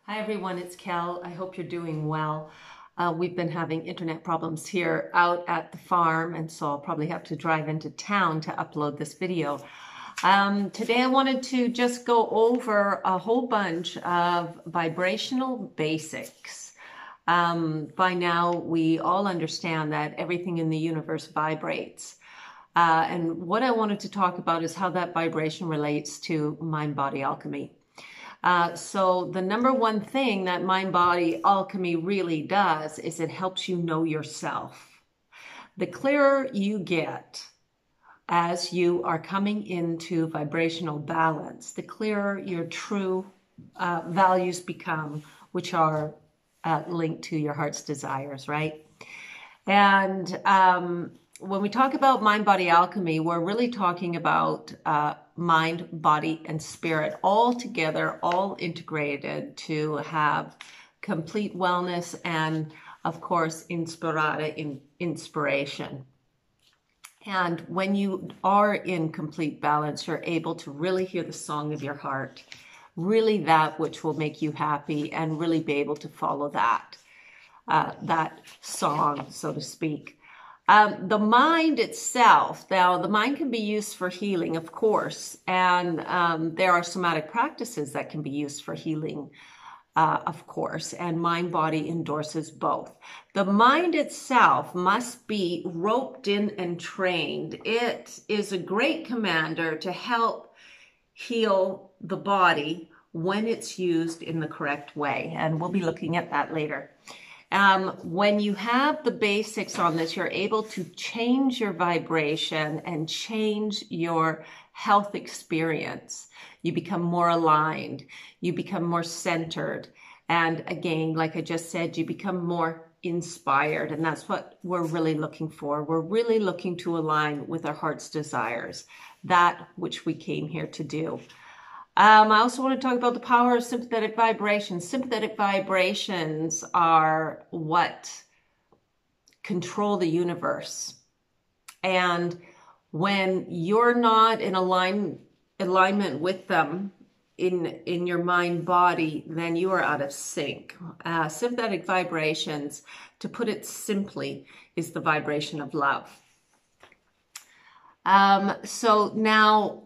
Hi everyone, it's Kel. I hope you're doing well. We've been having internet problems here out at the farm, and so I'll probably have to drive into town to upload this video. Today I wanted to just go over a whole bunch of vibrational basics. By now we all understand that everything in the universe vibrates. And what I wanted to talk about is how that vibration relates to mind-body alchemy. So the number one thing that mind-body alchemy really does is it helps you know yourself. The clearer you get as you are coming into vibrational balance, the clearer your true values become, which are linked to your heart's desires, right? And when we talk about mind-body alchemy, we're really talking about mind, body, and spirit all together, all integrated to have complete wellness and, of course, inspiration. And when you are in complete balance, you're able to really hear the song of your heart, really that which will make you happy, and really be able to follow that song, so to speak. The mind itself, now the mind can be used for healing, of course, and there are somatic practices that can be used for healing, of course, and mind-body endorses both. The mind itself must be roped in and trained. It is a great commander to help heal the body when it's used in the correct way, and we'll be looking at that later. When you have the basics on this, you're able to change your vibration and change your health experience. You become more aligned, you become more centered, and again, like I just said, you become more inspired, and that's what we're really looking for. We're really looking to align with our heart's desires, that which we came here to do. I also want to talk about the power of sympathetic vibrations. Sympathetic vibrations are what control the universe. And when you're not in alignment with them in your mind body, then you are out of sync. Sympathetic vibrations, to put it simply, is the vibration of love. So now,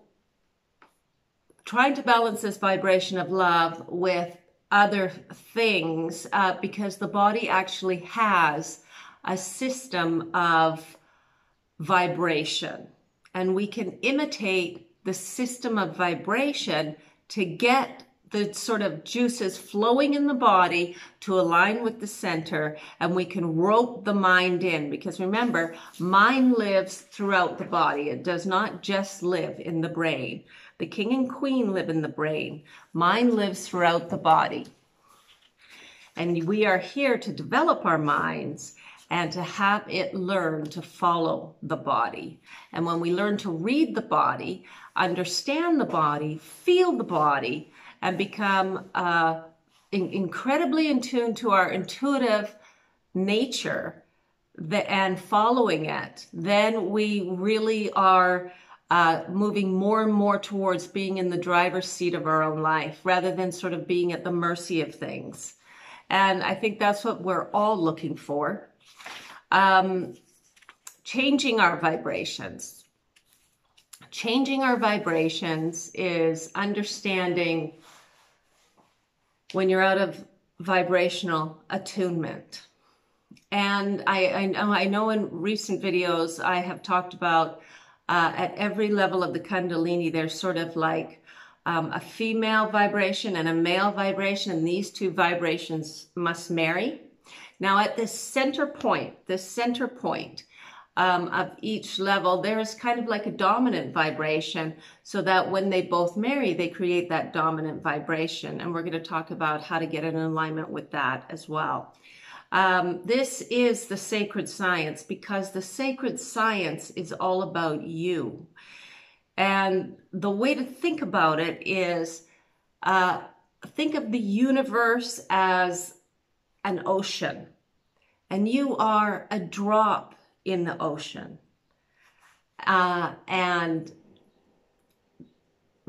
trying to balance this vibration of love with other things, because the body actually has a system of vibration, and we can imitate the system of vibration to get the sort of juices flowing in the body to align with the center, and we can rope the mind in, because remember, mind lives throughout the body. It does not just live in the brain. The king and queen live in the brain. Mind lives throughout the body. And we are here to develop our minds and to have it learn to follow the body. And when we learn to read the body, understand the body, feel the body, and become incredibly in tune to our intuitive nature and following it, then we really are moving more and more towards being in the driver's seat of our own life, rather than sort of being at the mercy of things. And I think that's what we're all looking for. Changing our vibrations. Changing our vibrations is understanding when you're out of vibrational attunement. And I know in recent videos I have talked about at every level of the Kundalini, there's sort of like a female vibration and a male vibration, and these two vibrations must marry. Now at this center point of each level, there is kind of like a dominant vibration, so that when they both marry, they create that dominant vibration. And we're going to talk about how to get in alignment with that as well. This is the sacred science, because the sacred science is all about you. And the way to think about it is, think of the universe as an ocean, and you are a drop in the ocean. And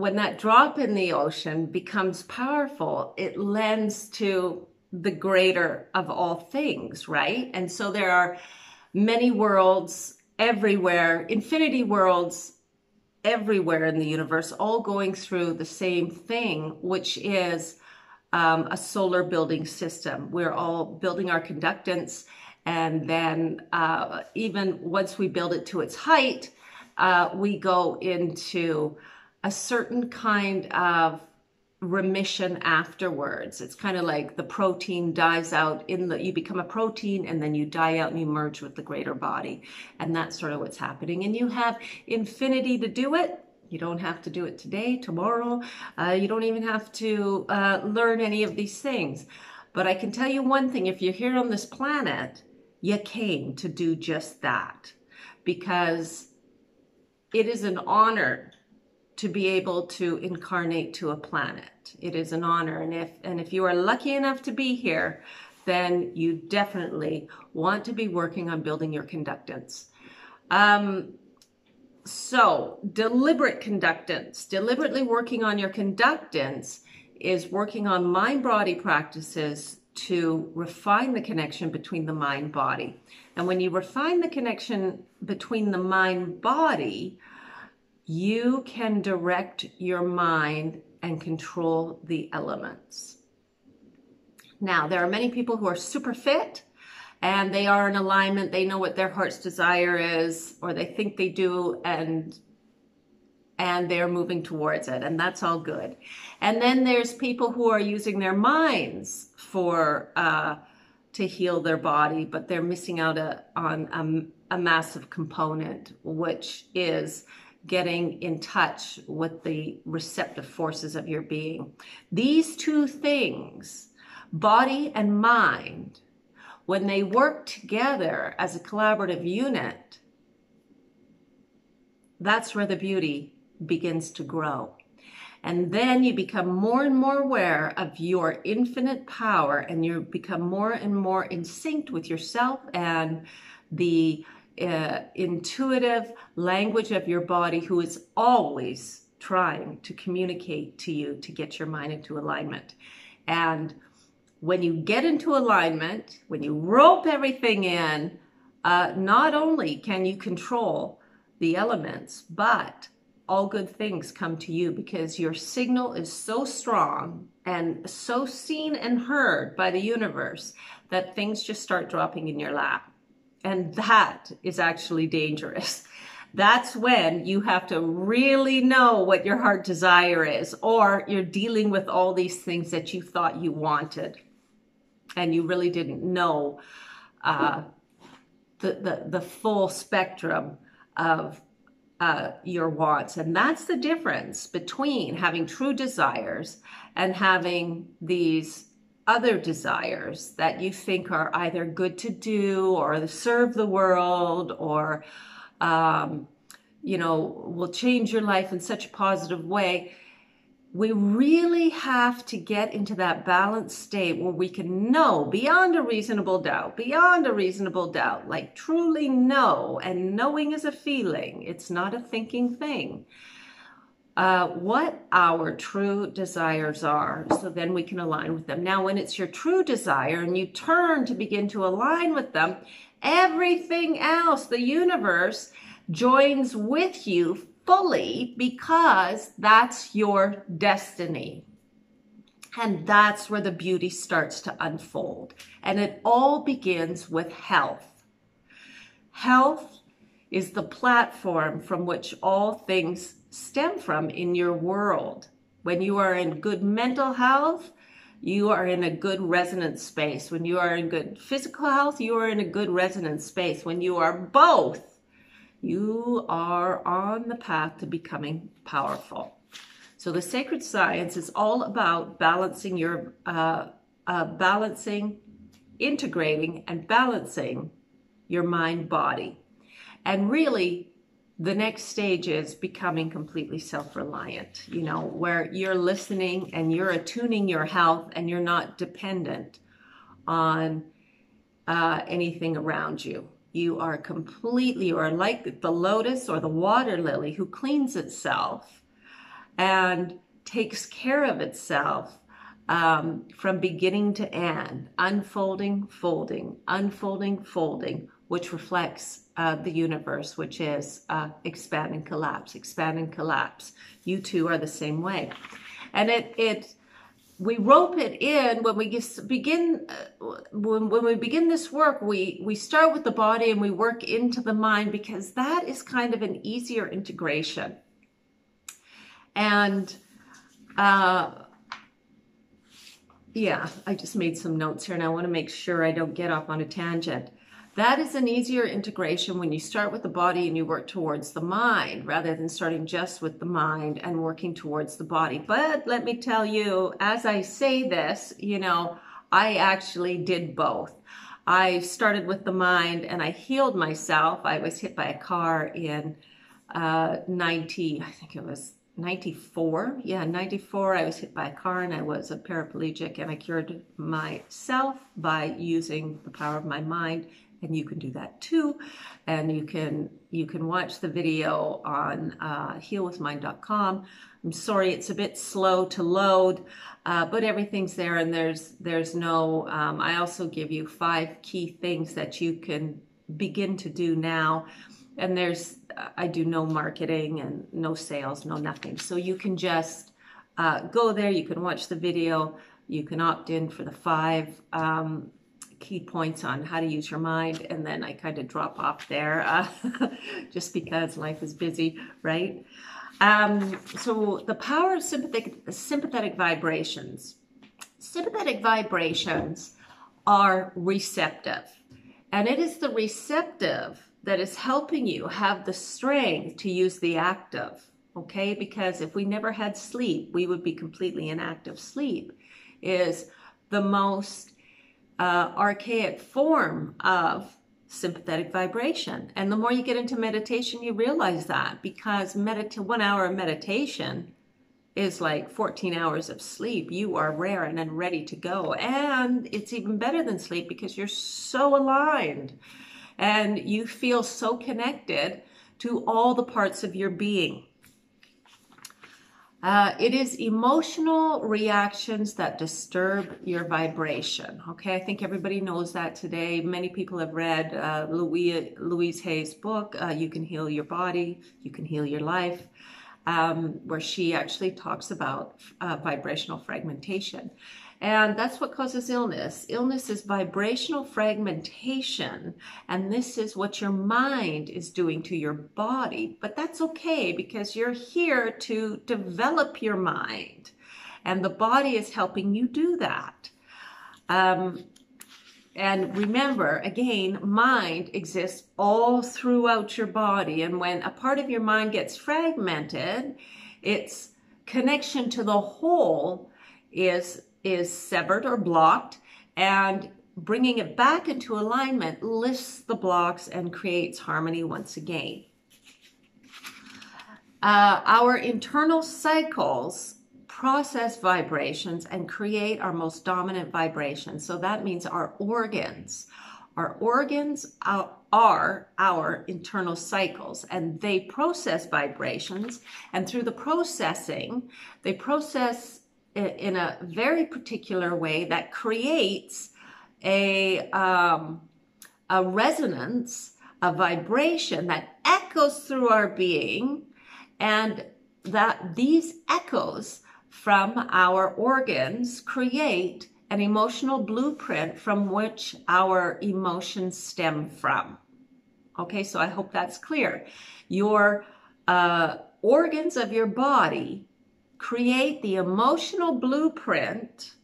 when that drop in the ocean becomes powerful, it lends to the greater of all things, right? And so there are many worlds everywhere, infinity worlds everywhere in the universe, all going through the same thing, which is a solar building system. We're all building our conductance, and then even once we build it to its height, we go into a certain kind of remission afterwards. It's kind of like the protein dies out you become a protein, and then you die out and you merge with the greater body. And that's sort of what's happening. And you have infinity to do it. You don't have to do it today, tomorrow. You don't even have to learn any of these things. But I can tell you one thing, if you're here on this planet, you came to do just that, because it is an honor to be able to incarnate to a planet. It is an honor. And if you are lucky enough to be here, then you definitely want to be working on building your conductance. So deliberate conductance, deliberately working on your conductance, is working on mind-body practices to refine the connection between the mind-body. And when you refine the connection between the mind-body, you can direct your mind and control the elements. Now, there are many people who are super fit and they are in alignment. They know what their heart's desire is, or they think they do, and they're moving towards it, and that's all good. And then there's people who are using their minds to heal their body, but they're missing out on a massive component, which is getting in touch with the receptive forces of your being. These two things, body and mind, when they work together as a collaborative unit, that's where the beauty begins to grow. And then you become more and more aware of your infinite power, and you become more and more in sync with yourself and the intuitive language of your body, who is always trying to communicate to you to get your mind into alignment. And when you get into alignment, when you rope everything in, not only can you control the elements, but all good things come to you, because your signal is so strong and so seen and heard by the universe that things just start dropping in your lap. And that is actually dangerous. That's when you have to really know what your heart desire is, or you're dealing with all these things that you thought you wanted and you really didn't know the full spectrum of your wants. And that's the difference between having true desires and having these other desires that you think are either good to do or serve the world, or will change your life in such a positive way. We really have to get into that balanced state where we can know beyond a reasonable doubt, like truly know, and knowing is a feeling, it's not a thinking thing, what our true desires are, so then we can align with them. Now, when it's your true desire and you turn to begin to align with them, everything else, the universe, joins with you fully, because that's your destiny. And that's where the beauty starts to unfold. And it all begins with health. Health is the platform from which all things stem from in your world. When you are in good mental health, you are in a good resonance space. When you are in good physical health, you are in a good resonance space. When you are both, you are on the path to becoming powerful. So the sacred science is all about balancing integrating and balancing your mind body. And really, the next stage is becoming completely self-reliant, where you're listening and you're attuning your health, and you're not dependent on anything around you. You are like the lotus or the water lily who cleans itself and takes care of itself from beginning to end, unfolding, folding, unfolding, folding, which reflects the universe, which is expand and collapse, expand and collapse. You two are the same way. And we rope it in when we begin when we begin this work. We start with the body and we work into the mind, because that is kind of an easier integration. And yeah, I just made some notes here and I want to make sure I don't get off on a tangent. That is an easier integration when you start with the body and you work towards the mind, rather than starting just with the mind and working towards the body. But let me tell you, as I say this, you know, I actually did both. I started with the mind and I healed myself. I was hit by a car in 94. Yeah, 94. I was hit by a car and I was a paraplegic, and I cured myself by using the power of my mind. And you can do that too. And you can watch the video on healwithmind.com. I'm sorry, it's a bit slow to load, but everything's there, and there's no, I also give you 5 key things that you can begin to do now. And I do no marketing and no sales, no nothing. So you can just go there, you can watch the video, you can opt in for the 5 key points on how to use your mind, and then I kind of drop off there just because life is busy, right? So the power of sympathetic vibrations. Sympathetic vibrations are receptive, and it is the receptive that is helping you have the strength to use the active, okay? Because if we never had sleep, we would be completely inactive. Sleep is the most archaic form of sympathetic vibration. And the more you get into meditation, you realize that, because 1 hour of meditation is like 14 hours of sleep. You are raring and ready to go. And it's even better than sleep because you're so aligned and you feel so connected to all the parts of your being. It is emotional reactions that disturb your vibration. Okay, I think everybody knows that today. Many people have read Louise Hay's book, You Can Heal Your Body, You Can Heal Your Life, where she actually talks about vibrational fragmentation. And that's what causes illness. Illness is vibrational fragmentation, and this is what your mind is doing to your body. But that's okay, because you're here to develop your mind, and the body is helping you do that. And remember, again, mind exists all throughout your body, and when a part of your mind gets fragmented, its connection to the whole is severed or blocked, and bringing it back into alignment lifts the blocks and creates harmony once again. Our internal cycles process vibrations and create our most dominant vibrations. So that means our organs. Our organs are our internal cycles, and they process vibrations, and through the processing, they process in a very particular way that creates a resonance, a vibration that echoes through our being, and that these echoes from our organs create an emotional blueprint from which our emotions stem from. Okay, so I hope that's clear. Your organs of your body create the emotional blueprint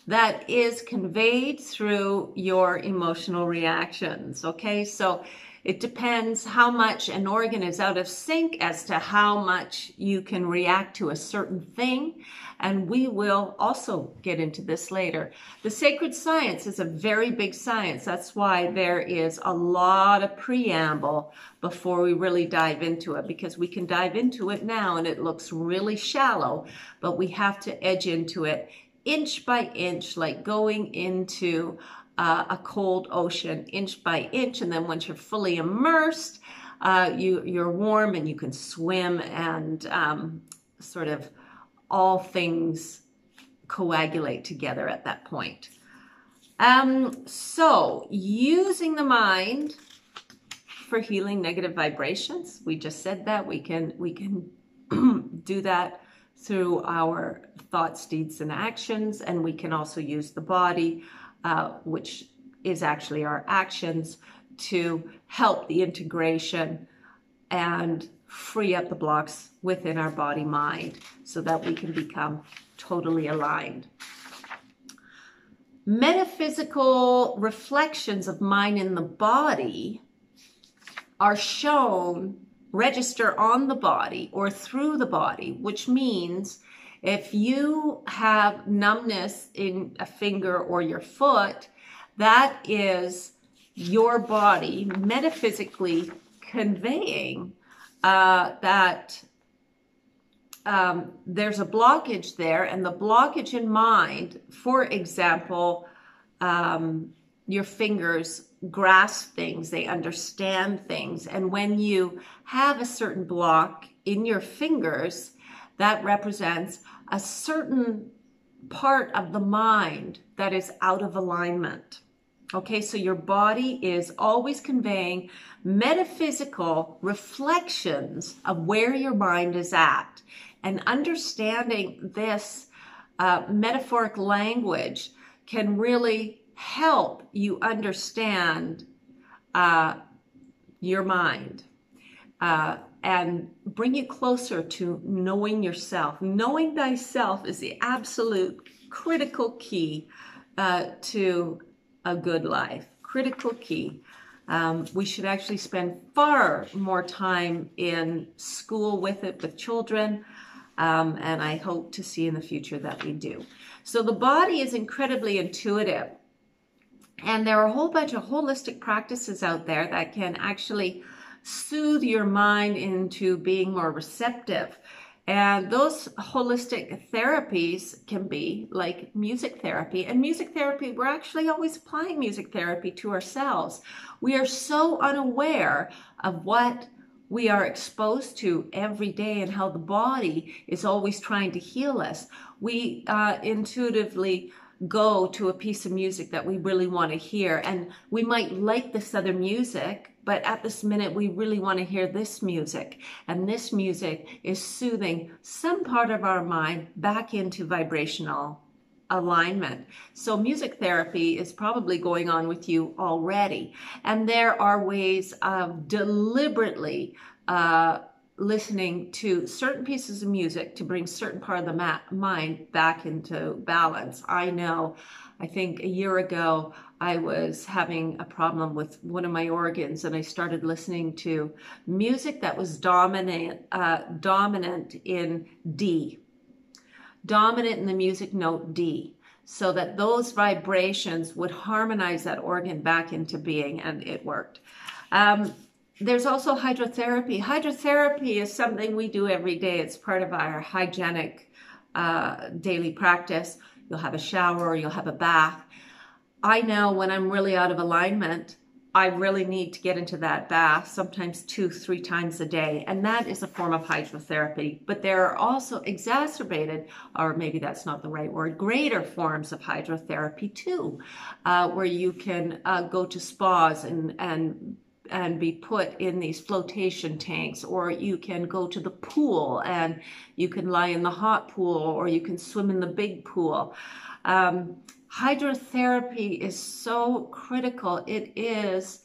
that is conveyed through your emotional reactions. Okay, so it depends how much an organ is out of sync as to how much you can react to a certain thing. And we will also get into this later. The sacred science is a very big science. That's why there is a lot of preamble before we really dive into it, because we can dive into it now and it looks really shallow, but we have to edge into it inch by inch, like going into a cold ocean, inch by inch. And then once you're fully immersed, you're warm and you can swim and sort of all things coagulate together at that point. So using the mind for healing negative vibrations, we just said that we can do that through our thoughts, deeds, and actions, and we can also use the body, which is actually our actions, to help the integration and free up the blocks within our body mind so that we can become totally aligned. Metaphysical reflections of mind in the body are shown, register on the body or through the body, which means if you have numbness in a finger or your foot, that is your body metaphysically conveying that there's a blockage there, and the blockage in mind, for example, your fingers grasp things, they understand things, and when you have a certain block in your fingers, that represents a certain part of the mind that is out of alignment. Okay, so your body is always conveying metaphysical reflections of where your mind is at. And understanding this metaphoric language can really help you understand your mind and bring you closer to knowing yourself. Knowing thyself is the absolute critical key to a good life. Critical key. We should actually spend far more time in school with it, with children, and I hope to see in the future that we do. So the body is incredibly intuitive, and there are a whole bunch of holistic practices out there that can actually soothe your mind into being more receptive. And those holistic therapies can be like music therapy. And music therapy, we're actually always applying music therapy to ourselves. We are so unaware of what we are exposed to every day and how the body is always trying to heal us. We intuitively go to a piece of music that we really want to hear, and we might like this other music, but at this minute we really want to hear this music, and this music is soothing some part of our mind back into vibrational alignment. So music therapy is probably going on with you already, and there are ways of deliberately listening to certain pieces of music to bring certain part of the mind back into balance. I know, I think a year ago, I was having a problem with one of my organs, and I started listening to music that was dominant in D. Dominant in the music note D, so that those vibrations would harmonize that organ back into being, and it worked. There's also hydrotherapy. Hydrotherapy is something we do every day. It's part of our hygienic daily practice. You'll have a shower or you'll have a bath. I know when I'm really out of alignment, I really need to get into that bath, sometimes 2-3 times a day. And that is a form of hydrotherapy. But there are also exacerbated, or maybe that's not the right word, greater forms of hydrotherapy too, where you can go to spas and be put in these flotation tanks, or you can go to the pool and you can lie in the hot pool, or you can swim in the big pool. Hydrotherapy is so critical. It is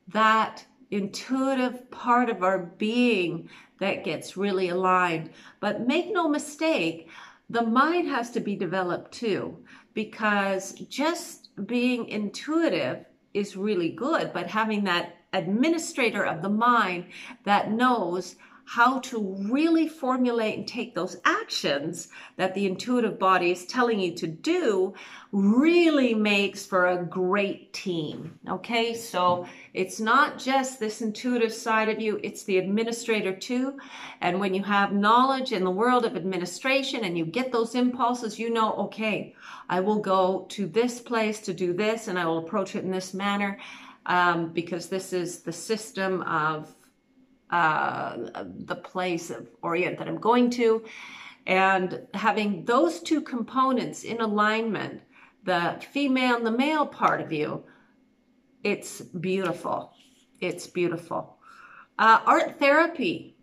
that intuitive part of our being that gets really aligned. But make no mistake, the mind has to be developed too, because just being intuitive is really good, but having that administrator of the mind that knows how to really formulate and take those actions that the intuitive body is telling you to do really makes for a great team. Okay, so it's not just this intuitive side of you, it's the administrator too. And when you have knowledge in the world of administration and you get those impulses, you know, okay, I will go to this place to do this, and I will approach it in this manner, because this is the system of the place of orient that I'm going to. And having those two components in alignment, the female and the male part of you, it's beautiful. It's beautiful. Art therapy.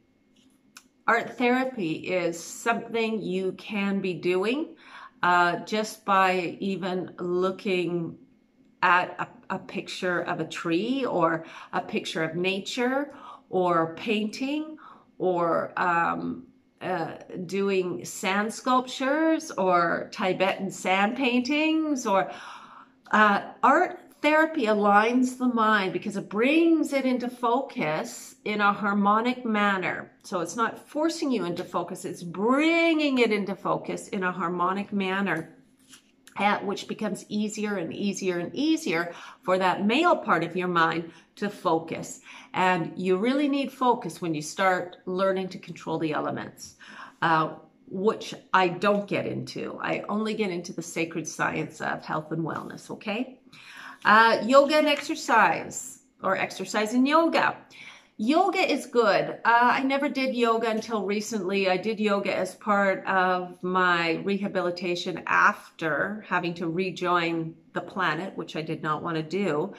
Art therapy is something you can be doing just by even looking at a picture of a tree or a picture of nature or painting or doing sand sculptures or Tibetan sand paintings or art therapy aligns the mind because it brings it into focus in a harmonic manner. So it's not forcing you into focus, it's bringing it into focus in a harmonic manner, which becomes easier and easier and easier for that male part of your mind to focus. And you really need focus when you start learning to control the elements, which I don't get into. I only get into the sacred science of health and wellness, okay? Yoga and exercise, or exercise and yoga. Yoga is good. I never did yoga until recently. I did yoga as part of my rehabilitation after having to rejoin the planet, which I did not want to do.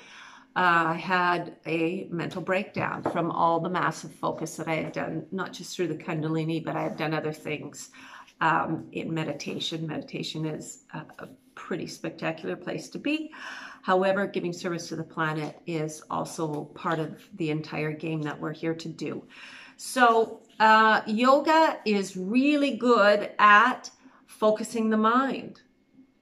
I had a mental breakdown from all the massive focus that I had done, not just through the Kundalini, but I had done other things in meditation. Meditation is a pretty spectacular place to be. However, giving service to the planet is also part of the entire game that we're here to do. So yoga is really good at focusing the mind,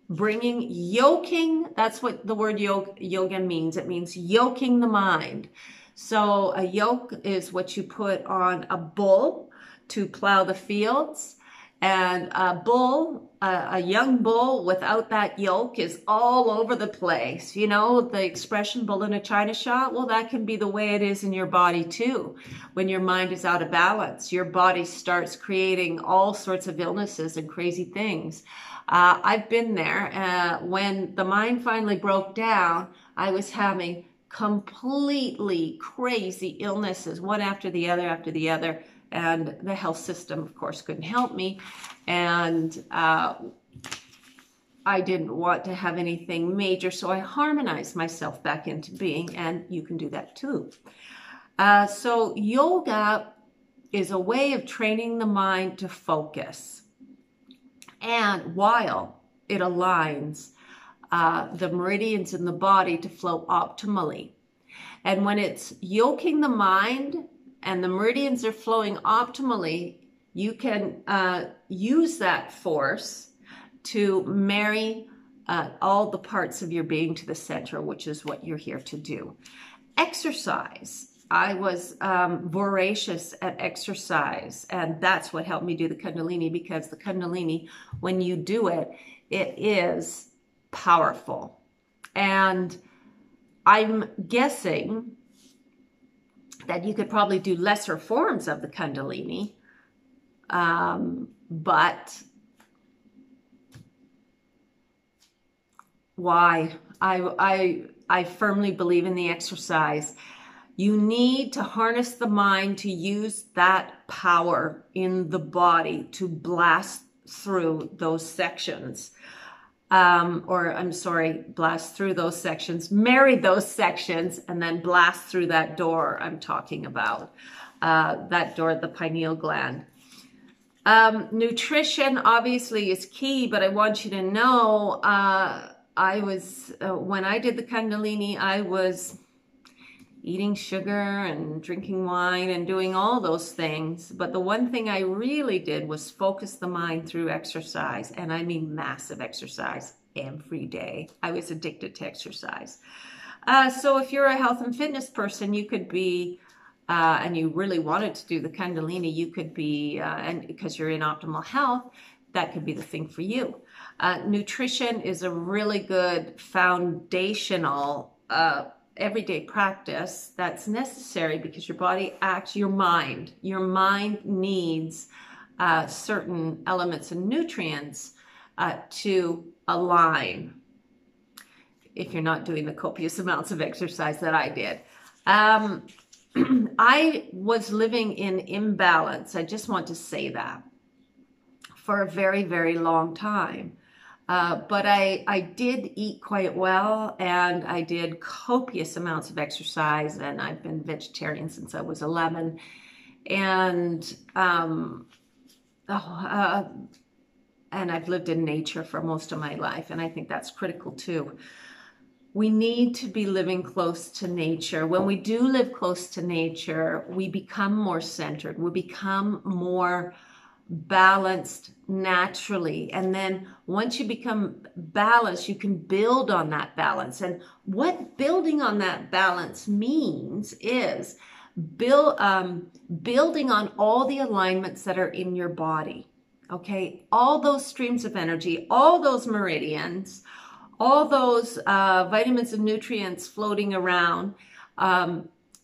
yoking. That's what the word yoga means. It means yoking the mind. So a yoke is what you put on a bull to plow the fields. And a young bull without that yoke is all over the place. You know, the expression bull in a china shop, well, that can be the way it is in your body too. When your mind is out of balance, your body starts creating all sorts of illnesses and crazy things. I've been there. When the mind finally broke down, I was having completely crazy illnesses, one after the other. And the health system, of course, couldn't help me. And I didn't want to have anything major, so I harmonized myself back into being, and you can do that too. So yoga is a way of training the mind to focus. And while it aligns the meridians in the body to flow optimally. And when it's yoking the mind, and the meridians are flowing optimally, you can use that force to marry all the parts of your being to the center, which is what you're here to do. Exercise. I was voracious at exercise, and that's what helped me do the Kundalini, because the Kundalini, when you do it, it is powerful. And I'm guessing that you could probably do lesser forms of the Kundalini, but why? I firmly believe in the exercise. You need to harness the mind to use that power in the body to blast through those sections. Blast through those sections, marry those sections, and then blast through that door I'm talking about, that door, the pineal gland. Nutrition obviously is key, but I want you to know, when I did the Kundalini, I was eating sugar and drinking wine and doing all those things. But the one thing I really did was focus the mind through exercise. And I mean massive exercise every day. I was addicted to exercise. So if you're a health and fitness person, you could be, and you really wanted to do the Kundalini, you could be, and because you're in optimal health, that could be the thing for you. Nutrition is a really good foundational everyday practice that's necessary, because your body acts, your mind needs certain elements and nutrients to align, if you're not doing the copious amounts of exercise that I did. I was living in imbalance. I just want to say that for a very, very long time. But I did eat quite well, and I did copious amounts of exercise, and I've been vegetarian since I was 11. And and I've lived in nature for most of my life, and I think that's critical too. We need to be living close to nature. When we do live close to nature, we become more centered. We become more balanced naturally. And then once you become balanced, you can build on that balance. And what building on that balance means is building on all the alignments that are in your body. Okay, all those streams of energy, all those meridians, all those vitamins and nutrients floating around.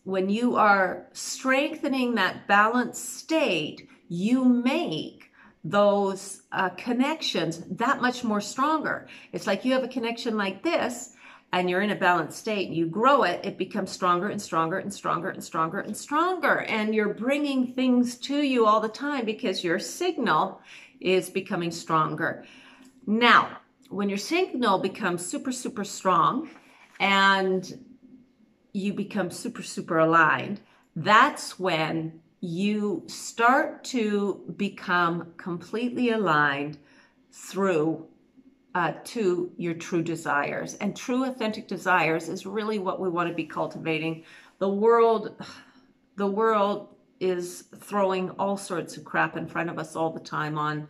When you are strengthening that balanced state, you make those connections that much more stronger. It's like you have a connection like this, and you're in a balanced state, and you grow it, it becomes stronger and stronger and stronger and stronger and stronger. And you're bringing things to you all the time because your signal is becoming stronger. Now, when your signal becomes super, super strong and you become super, super aligned, that's when you start to become completely aligned through to your true desires. And true authentic desires is really what we want to be cultivating. The world is throwing all sorts of crap in front of us all the time on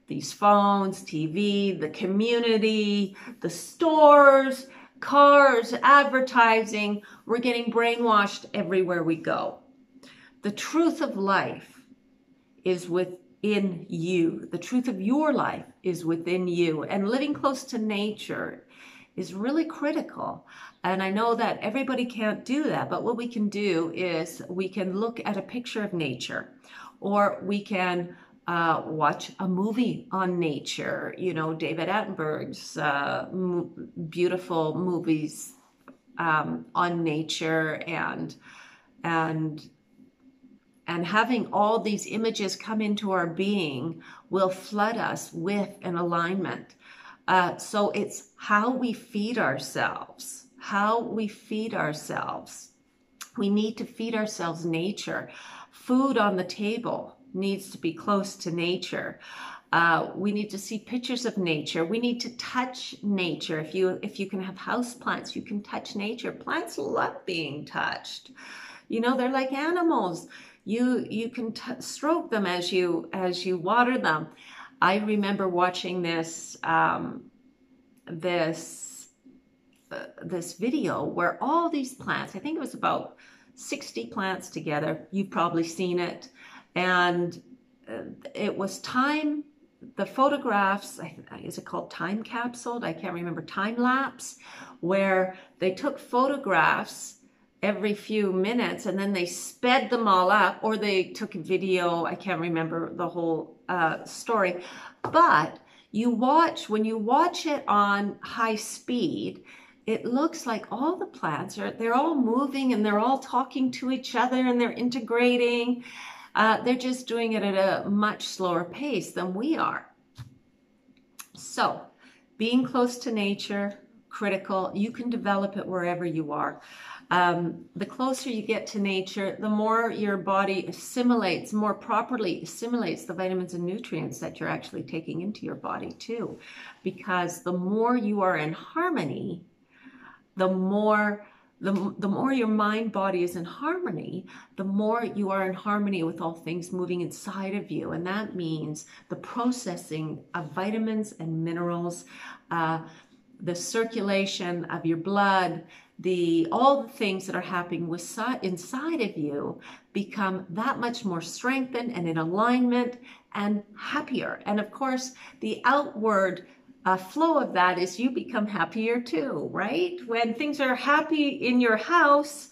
these phones, TV, the community, the stores, cars, advertising. We're getting brainwashed everywhere we go. The truth of life is within you. The truth of your life is within you. And living close to nature is really critical. And I know that everybody can't do that, but what we can do is we can look at a picture of nature, or we can watch a movie on nature. You know, David Attenborough's beautiful movies on nature, and having all these images come into our being will flood us with an alignment. So it's how we feed ourselves. How we feed ourselves. We need to feed ourselves nature. Food on the table needs to be close to nature. We need to see pictures of nature. We need to touch nature. If you can have house plants, you can touch nature. Plants love being touched. You know, they're like animals. You can stroke them as you water them. I remember watching this video where all these plants, I think it was about 60 plants together. You've probably seen it. And it was time, the photographs, is it called time capsule? I can't remember, time lapse, where they took photographs every few minutes and then they sped them all up, or they took a video. I can't remember the whole story. But when you watch it on high speed, it looks like all the plants they're all moving, and they're all talking to each other, and they're integrating. They're just doing it at a much slower pace than we are. So being close to nature, critical. You can develop it wherever you are. The closer you get to nature, the more your body assimilates, more properly assimilates the vitamins and nutrients that you're actually taking into your body too. Because the more you are in harmony, the more your mind body is in harmony, the more you are in harmony with all things moving inside of you. And that means the processing of vitamins and minerals, the circulation of your blood, all the things that are happening inside of you become that much more strengthened and in alignment and happier. And of course, the outward flow of that is you become happier too, right? When things are happy in your house,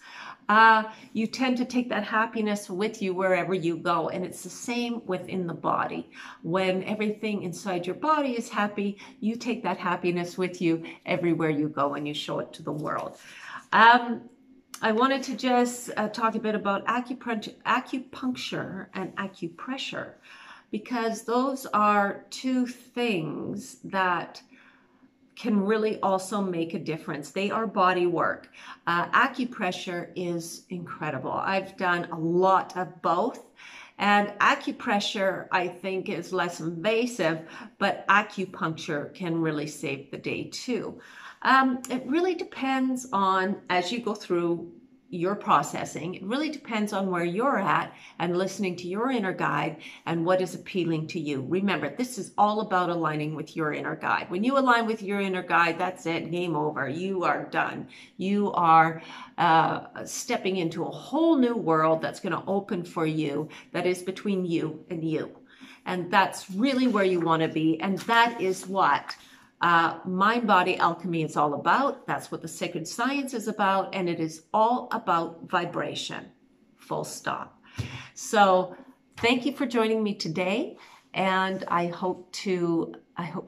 you tend to take that happiness with you wherever you go. And it's the same within the body. When everything inside your body is happy, you take that happiness with you everywhere you go, and you show it to the world. I wanted to just talk a bit about acupuncture and acupressure, because those are two things that can really also make a difference. They are body work. Acupressure is incredible. I've done a lot of both. And acupressure, I think, is less invasive, but acupuncture can really save the day too. It really depends on, as you go through your processing, it really depends on where you're at and listening to your inner guide and what is appealing to you. Remember, this is all about aligning with your inner guide. When you align with your inner guide, that's it, game over. You are done. You are stepping into a whole new world that's going to open for you, that is between you and you. And that's really where you want to be. And that is what mind-body alchemy is all about. That's what the sacred science is about, and it is all about vibration, full stop. So thank you for joining me today, and I hope to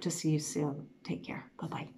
see you soon. Take care. Bye-bye.